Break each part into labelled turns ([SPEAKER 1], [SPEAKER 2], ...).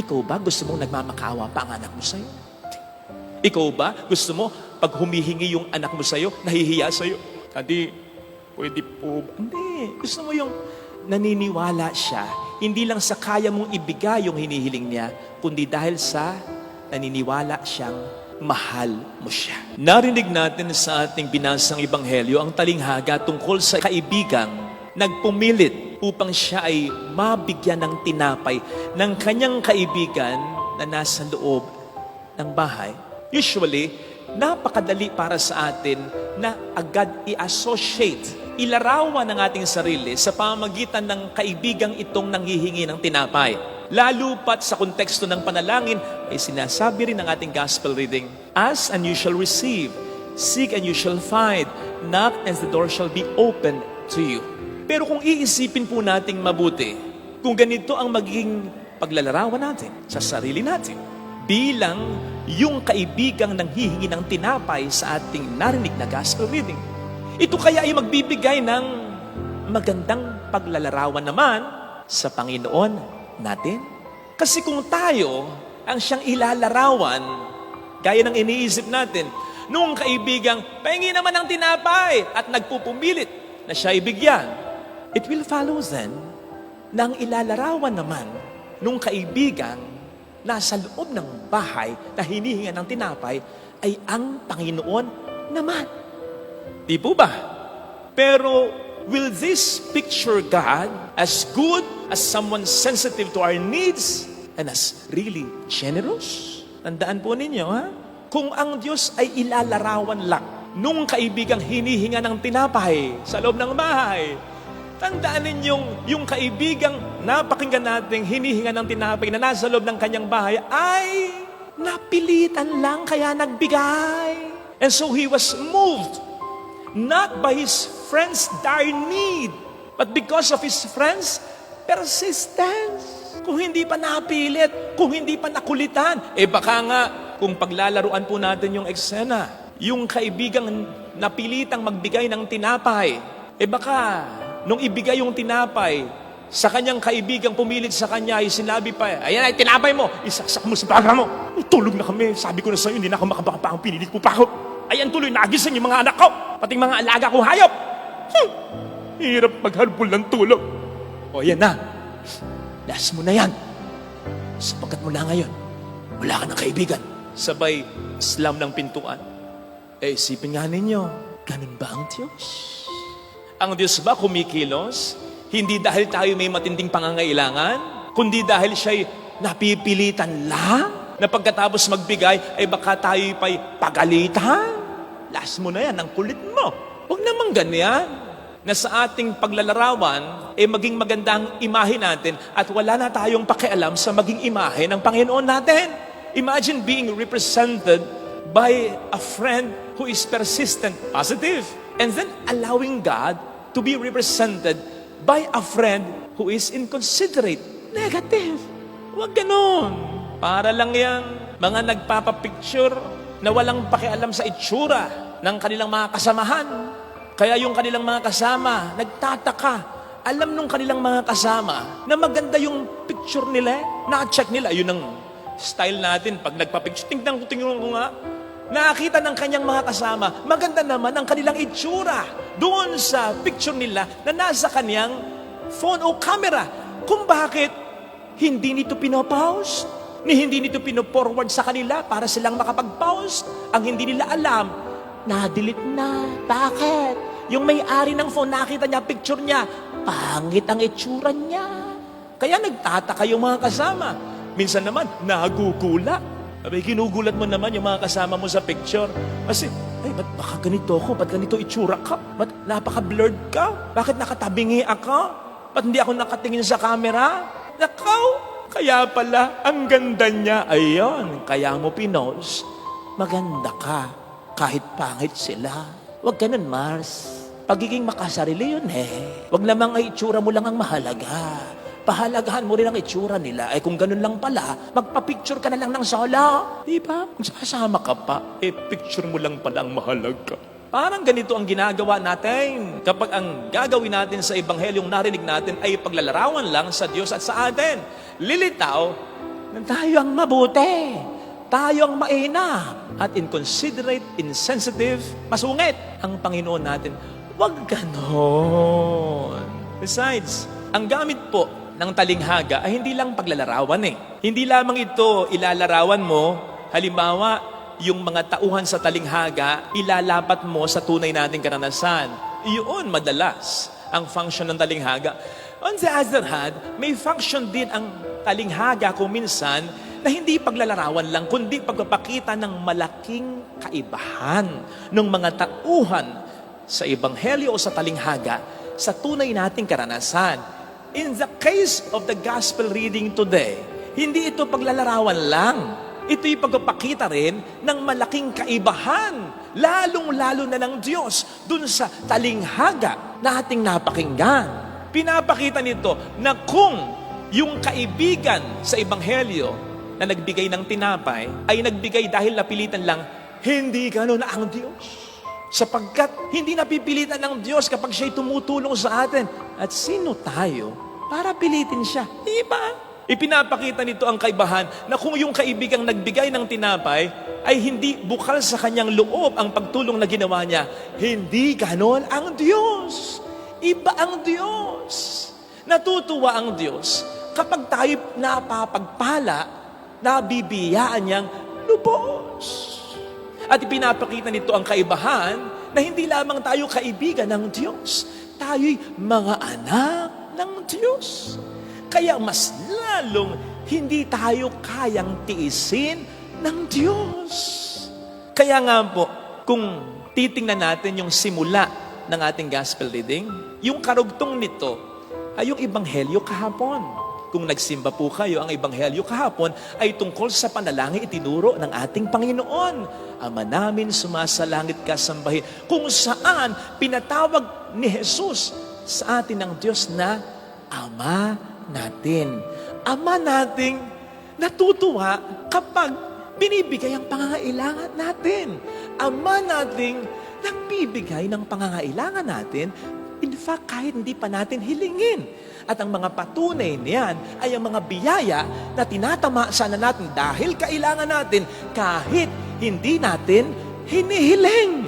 [SPEAKER 1] Ikaw ba gusto mong nagmamakaawa pa ang anak mo sa'yo? Ikaw ba gusto mo pag humihingi yung anak mo sa'yo, nahihiya sa'yo? Daddy, pwede po ba? Hindi. Gusto mo yung naniniwala siya, hindi lang sa kaya mong ibigay yung hinihiling niya, kundi dahil sa naniniwala siyang mahal mo siya. Narinig natin sa ating binasang ebanghelyo ang talinghaga tungkol sa kaibigang nagpumilit upang siya ay mabigyan ng tinapay ng kanyang kaibigan na nasa loob ng bahay. Usually, napakadali para sa atin na agad i-associate, ilarawan ng ating sarili sa pamamagitan ng kaibigang itong nanghihingi ng tinapay. Lalo pat sa konteksto ng panalangin, ay sinasabi rin ng ating gospel reading, "Ask and you shall receive, seek and you shall find, knock and the door shall be opened to you." Pero kung iisipin po nating mabuti, kung ganito ang magiging paglalarawan natin sa sarili natin, bilang yung kaibigang nanghihingi ng tinapay sa ating narinig na gospel reading, ito kaya ay magbibigay ng magandang paglalarawan naman sa Panginoon natin. Kasi kung tayo ang siyang ilalarawan, gaya ng iniisip natin, nung kaibigang pahingi naman ng tinapay at nagpupumilit na siya ibigyan, it will follow then na ang ilalarawan naman nung kaibigang nasa loob ng bahay na hinihinga ng tinapay ay ang Panginoon naman. Di po ba? Pero will this picture God as good as someone sensitive to our needs and as really generous? Tandaan po ninyo, ha? Kung ang Diyos ay ilalarawan lang nung kaibigang hinihinga ng tinapay sa loob ng bahay, tandaan ninyong yung kaibigang napakinggan nating hinihinga ng tinapay na nasa loob ng kanyang bahay ay napilitan lang kaya nagbigay. And so he was moved not by his friends' dire need, but because of his friends' persistence. Kung hindi pa napilit, kung hindi pa nakulitan, baka nga, kung paglalaruan po natin yung eksena, yung kaibigang napilitang magbigay ng tinapay, baka, nung ibigay yung tinapay, sa kanyang kaibigang pumilit sa kanya, ay sinabi pa, ayan ay tinapay mo, isaksak mo sa baga mo. Tulog na kami, sabi ko na sa'yo, hindi na ako makabakapang, pinilit mo pa ako. Ayan tuloy, nagising yung mga anak ko, pating mga alaga kong hayop. Hirap magharapol ng tulog. O yan na, last mo na yan. Sapagkat mula ngayon, wala ka ng kaibigan. Sabay, slam ng pintuan. Isipin nga ninyo, ganun ba ang Diyos? Ang Diyos ba kumikilos? Hindi dahil tayo may matinding pangangailangan, kundi dahil siya'y napipilitan lang na pagkatapos magbigay, ay baka tayo pa'y pagalitan. Last mo na yan, ang kulit mo. Huwag namang ganyan. Na sa ating paglalarawan, maging maganda ang imahe natin at wala na tayong pakialam sa maging imahe ng Panginoon natin. Imagine being represented by a friend who is persistent, positive, and then allowing God to be represented by a friend who is inconsiderate, negative. Huwag ganon. Para lang yang mga nagpapapicture na walang pakialam sa itsura ng kanilang mga kasamahan. Kaya yung kanilang mga kasama, nagtataka. Alam nung kanilang mga kasama na maganda yung picture nila. Na-check nila. Yun ang style natin. Pag nagpapicture, tingnan ko nga. Nakakita ng kanyang mga kasama, maganda naman ang kanilang itsura doon sa picture nila na nasa kanyang phone o camera. Kung bakit hindi nito pinopost, hindi nito pinoforward sa kanila para silang makapag-post. Ang hindi nila alam, na-delete na. Bakit? Yung may-ari ng phone, nakita niya picture niya, pangit ang itsura niya. Kaya nagtataka yung mga kasama. Minsan naman, nagugulat. Abay, ginugulat mo naman yung mga kasama mo sa picture. Kasi, ba't baka ganito ako? Ba't ganito itsura ka? Ba't napaka-blurred ka? Bakit nakatabingi ako? Ba't hindi ako nakatingin sa camera? Nakaw! Kaya pala, ang ganda niya. Ayun, kaya mo pinost. Maganda ka, kahit pangit sila. Huwag ganun, Mars. Pagiging makasarili yun Huwag namang ay itsura mo lang ang mahalaga. Pahalagahan mo rin ang itsura nila. Kung ganun lang pala, magpa-picture ka na lang ng solo. Di ba? Kung sasama ka pa, picture mo lang pala ang mahalaga. Parang ganito ang ginagawa natin. Kapag ang gagawin natin sa Ebanghelyong narinig natin ay paglalarawan lang sa Diyos at sa atin. Lilitaw tayo ang mabuti, tayo ang mainam, at inconsiderate, insensitive, masungit ang Panginoon natin. Huwag ganon. Besides, ang gamit po ng talinghaga ay hindi lang paglalarawan eh. Hindi lamang ito ilalarawan mo, halimbawa, yung mga tauhan sa talinghaga, ilalapat mo sa tunay nating karanasan. Iyon madalas ang function ng talinghaga. On the other hand, may function din ang talinghaga kung minsan na hindi paglalarawan lang, kundi pagpapakita ng malaking kaibahan ng mga tauhan sa Ebanghelyo o sa talinghaga sa tunay nating karanasan. In the case of the gospel reading today, hindi ito paglalarawan lang. Ito'y pagpapakita rin ng malaking kaibahan, lalong-lalo na ng Diyos dun sa talinghaga na ating napakinggan. Pinapakita nito na kung yung kaibigan sa Ebanghelyo na nagbigay ng tinapay ay nagbigay dahil napilitan lang, hindi gano'n ang Diyos. Sapagkat hindi napipilitan ng Diyos kapag siya'y tumutulong sa atin. At sino tayo para pilitin siya? Diba? Ipinapakita nito ang kaibahan na kung yung kaibigang nagbigay ng tinapay ay hindi bukal sa kanyang loob ang pagtulong na ginawa niya, hindi ganon ang Diyos. Iba ang Diyos. Natutuwa ang Diyos kapag tayo napapagpala, nabibiyaan niyang lubos. At ipinapakita nito ang kaibahan na hindi lamang tayo kaibigan ng Diyos, tayo'y mga anak ng Diyos. Kaya mas lalong hindi tayo kayang tiisin ng Diyos. Kaya nga po, kung titingnan natin yung simula ng ating gospel reading, yung karugtong nito ay yung Ebanghelyo kahapon. Kung nagsimba po kayo, ang Ebanghelyo kahapon ay tungkol sa panalangin itinuro ng ating Panginoon. Ama namin, sumasalangit ka, sambahin. Kung saan pinatawag ni Jesus sa atin ng Diyos na Ama natin. Ama nating natutuwa kapag binibigay ang pangangailangan natin. Ama nating nagbibigay ng pangangailangan natin, in fact, kahit hindi pa natin hilingin. At ang mga patunay niyan ay ang mga biyaya na tinatama sana natin dahil kailangan natin kahit hindi natin hinihiling.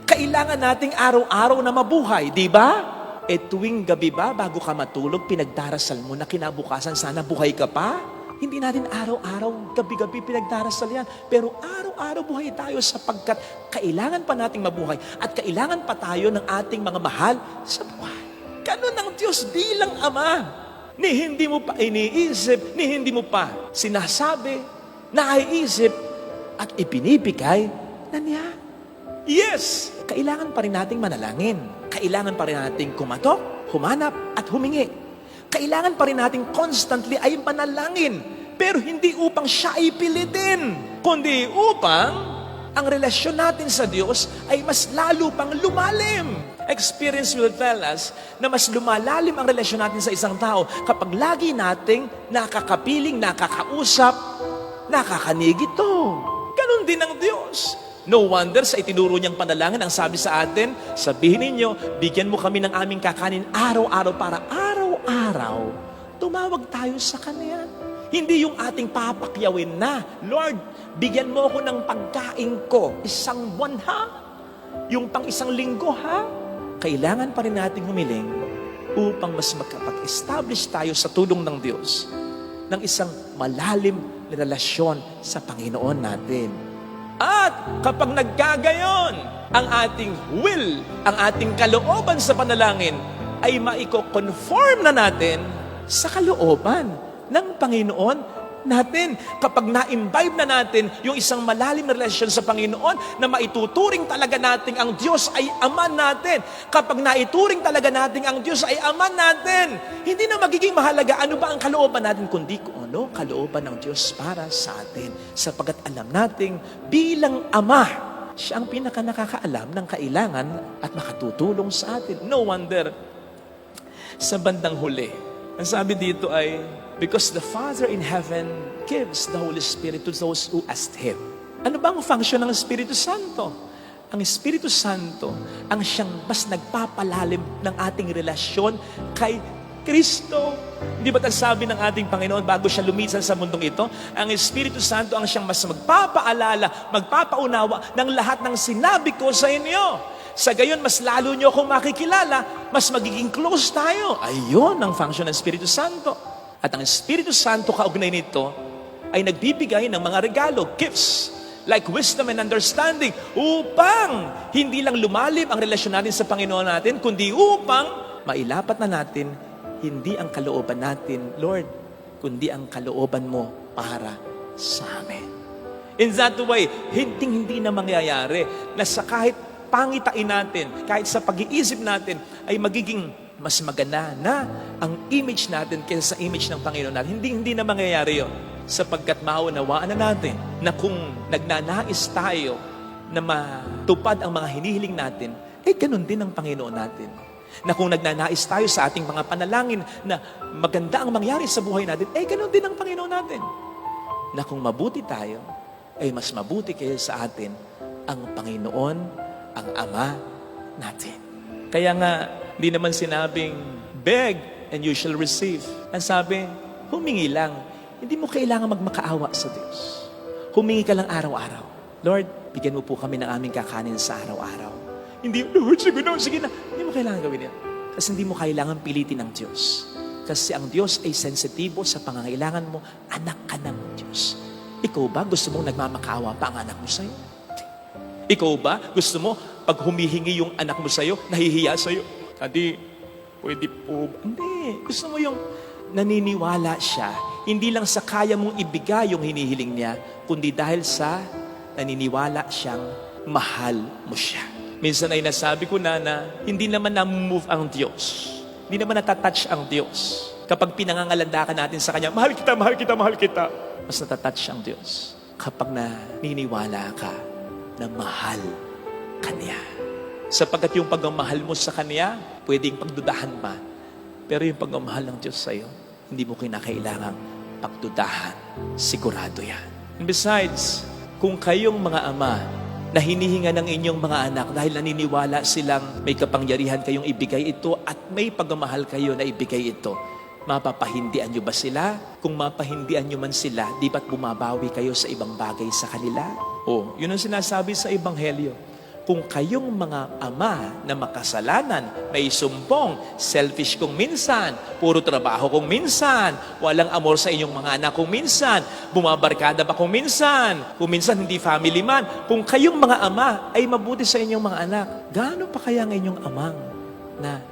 [SPEAKER 1] Kailangan nating araw-araw na mabuhay, di ba? Tuwing gabi ba, bago ka matulog, pinagdarasal mo na kinabukasan sana buhay ka pa? Hindi natin araw-araw, gabi-gabi pinagdarasal yan. Pero araw-araw buhay tayo sapagkat kailangan pa nating mabuhay at kailangan pa tayo ng ating mga mahal sa buhay. Ganun ang Diyos bilang Ama. Ni hindi mo pa iniisip, ni hindi mo pa sinasabi, naiisip, at ipinibigay na niya. Yes, kailangan pa rin nating manalangin. Kailangan pa rin nating kumatok, humanap, at humingi. Kailangan pa rin nating constantly ay manalangin. Pero hindi upang siya ay pilitin, kundi upang ang relasyon natin sa Diyos ay mas lalo pang lumalim. Experience will tell us na mas lumalalim ang relasyon natin sa isang tao kapag lagi nating nakakapiling, nakakausap, nakakanig ito. Ganon din ang Diyos. No wonder sa itinuro niyang panalangin, ang sabi sa atin, sabihin ninyo, bigyan mo kami ng aming kakanin araw-araw para araw-araw tumawag tayo sa Kanya. Hindi yung ating papakyawin na, Lord, bigyan mo ako ng pagkain ko, isang buwan ha? Yung pang isang linggo ha? Kailangan pa rin nating humiling upang mas makapag-establish tayo sa tulong ng Diyos ng isang malalim na relasyon sa Panginoon natin. At kapag nagkagayon, ang ating will, ang ating kalooban sa panalangin ay maiko-conform na natin sa kalooban ng Panginoon natin. Kapag na-imbibe na natin yung isang malalim na relasyon sa Panginoon na maituturing talaga natin ang Diyos ay Ama natin. Kapag naituring talaga natin ang Diyos ay Ama natin, hindi na magiging mahalaga ano ba ang kalooban natin, kundi kung ano kalooban ng Diyos para sa atin. Sapagkat alam nating bilang Ama, siya ang pinaka-nakakaalam ng kailangan at makatutulong sa atin. No wonder, sa bandang huli, ang sabi dito ay, because the Father in heaven gives the Holy Spirit to those who ask Him. Ano ba ang function ng Espiritu Santo? Ang Espiritu Santo ang siyang mas nagpapalalim ng ating relasyon kay Kristo. Hindi ba sabi ng ating Panginoon bago siya lumisan sa mundong ito, ang Espiritu Santo ang siyang mas magpapaalala, magpapaunawa ng lahat ng sinabi ko sa inyo. Sa gayon, mas lalo nyo akong makikilala, mas magiging close tayo. Ayun ang function ng Espiritu Santo. At ang Espiritu Santo, kaugnay nito, ay nagbibigay ng mga regalo, gifts, like wisdom and understanding, upang hindi lang lumalim ang relasyon natin sa Panginoon natin, kundi upang mailapat na natin hindi ang kalooban natin, Lord, kundi ang kalooban mo para sa amin. In that way, hindi na mangyayari na sa kahit pangitain natin, kahit sa pag-iisip natin, ay magiging mas maganda na ang image natin kaysa sa image ng Panginoon natin. Hindi na mangyayari yun. Sapagkat maunawaan na natin na kung nagnanais tayo na matupad ang mga hinihiling natin, ganun din ang Panginoon natin. Na kung nagnanais tayo sa ating mga panalangin na maganda ang mangyari sa buhay natin, ganun din ang Panginoon natin. Na kung mabuti tayo, mas mabuti kayo sa atin ang Panginoon, ang Ama natin. Kaya nga, hindi naman sinabing, beg and you shall receive. Ang sabi, humingi lang. Hindi mo kailangan magmakaawa sa Diyos. Humingi ka lang araw-araw. Lord, bigyan mo po kami ng aming kakanin sa araw-araw. Hindi, Lord, sige na. Hindi mo kailangan gawin yan. Kasi hindi mo kailangan pilitin ng Diyos. Kasi ang Diyos ay sensitibo sa pangangailangan mo. Anak ka ng Diyos. Ikaw ba gusto mong nagmamakaawa pa ang anak mo sa'yo? Ikaw ba gusto mo pag humihingi yung anak mo sa'yo, nahihiya sa'yo? Daddy, pwede po ba? Hindi. Gusto mo yung naniniwala siya, hindi lang sa kaya mong ibigay yung hinihiling niya, kundi dahil sa naniniwala siyang mahal mo siya. Minsan ay nasabi ko na hindi naman na-move ang Diyos. Hindi naman natatouch ang Diyos. Kapag pinangangalandakan natin sa Kanya, mahal kita, mahal kita, mahal kita. Mas natatouch ang Diyos kapag naniniwala ka na mahal ka niya. Sapagkat yung pagmamahal mo sa Kanya, pwedeng pagdudahan pa. Pero yung pagmamahal ng Diyos sa'yo, hindi mo kinakailangang pagdudahan. Sigurado yan. And besides, kung kayong mga ama na hinihinga ng inyong mga anak dahil naniniwala silang may kapangyarihan kayong ibigay ito at may pagmamahal kayo na ibigay ito, mapapahindian nyo ba sila? Kung mapahindian nyo man sila, di ba't bumabawi kayo sa ibang bagay sa kanila? Yun ang sinasabi sa Ebanghelyo. Kung kayong mga ama na makasalanan, may sumpong, selfish kung minsan, puro trabaho kung minsan, walang amor sa inyong mga anak kung minsan, bumabarkada ba kung minsan hindi family man, kung kayong mga ama ay mabuti sa inyong mga anak, gaano pa kaya ang inyong amang na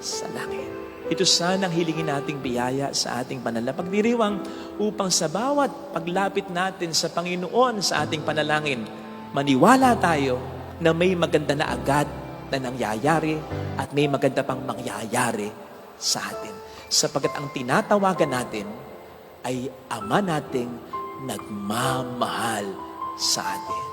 [SPEAKER 1] sa langit? Ito sana ang hilingin nating biyaya sa ating panalapagdiriwang upang sa bawat paglapit natin sa Panginoon sa ating panalangin, maniwala tayo na may maganda na agad na nangyayari at may maganda pang mangyayari sa atin. Sapagkat ang tinatawagan natin ay Ama nating nagmamahal sa atin.